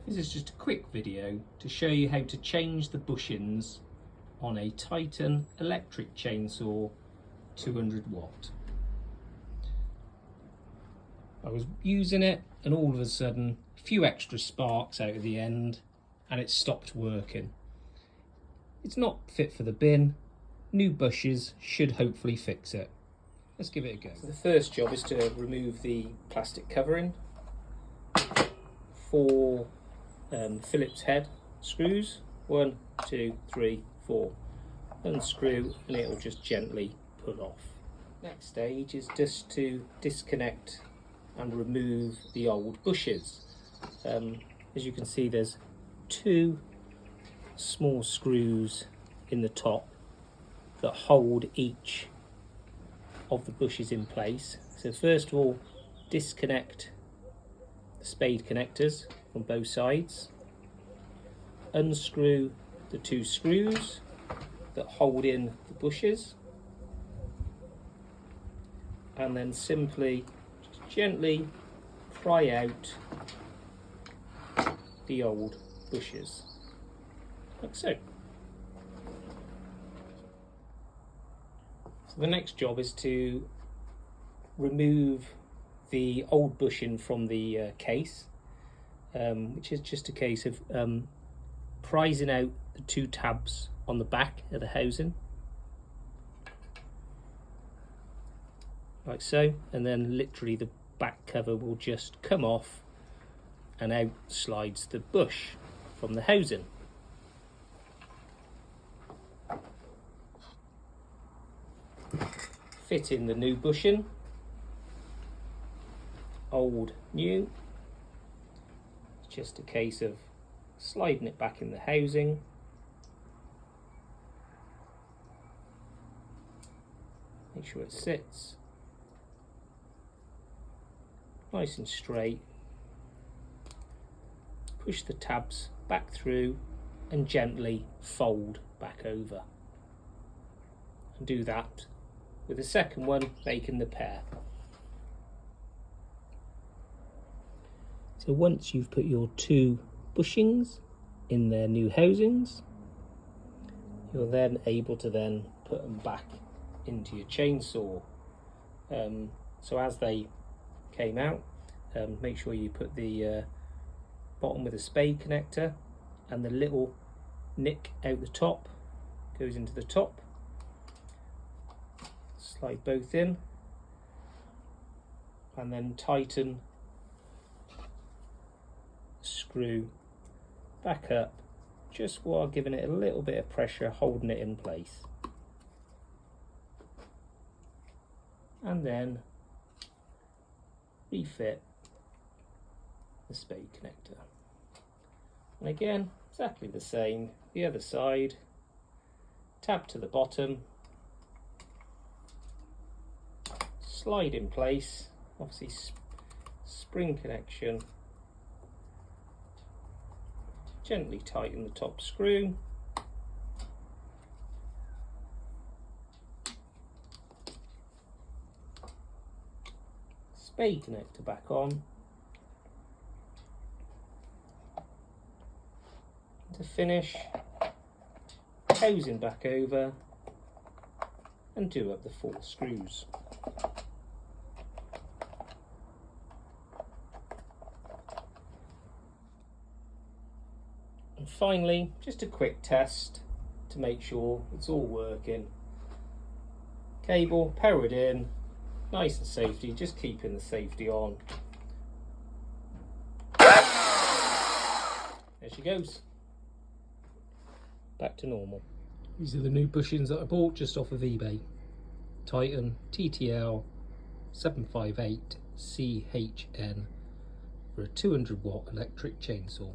This is just a quick video to show you how to change the bushings on a Titan electric chainsaw 200 watt. I was using it and all of a sudden a few extra sparks out of the end and it stopped working. It's not fit for the bin. New bushes should hopefully fix it. Let's give it a go. So the first job is to remove the plastic covering. 4 Phillips head screws. 1, 2, 3, 4. Unscrew and it will just gently pull off. Next stage is just to disconnect and remove the old bushes. As you can see, there's 2 small screws in the top that hold each of the bushes in place. So first of all, disconnect the spade connectors from both sides, unscrew the 2 screws that hold in the bushes, and then simply just gently pry out the old bushes, like so. So the next job is to remove the old bushing from the case, which is just a case of prising out the 2 tabs on the back of the housing, like so, and then literally the back cover will just come off and out slides the bush from the housing. Fit in the new bushing, old, new. It's just a case of sliding it back in the housing, make sure it sits nice and straight, push the tabs back through and gently fold back over, and do that with the second one, making the pair. So once you've put your 2 bushings in their new housings, you're then able to then put them back into your chainsaw. So as they came out, make sure you put the bottom with a spade connector, and the little nick out the top goes into the top. Slide both in and then tighten the screw back up just while giving it a little bit of pressure, holding it in place, and then refit the spade connector. And again, exactly the same, the other side, tab to the bottom, slide in place, obviously spring connection, gently tighten the top screw, spade connector back on. To finish, housing back over and do up the 4 screws. And finally, just a quick test to make sure it's all working. Cable powered in, nice and safety, just keeping the safety on. There she goes. Back to normal. These are the new bushings that I bought just off of eBay. Titan TTL 758 CHN for a 200 watt electric chainsaw.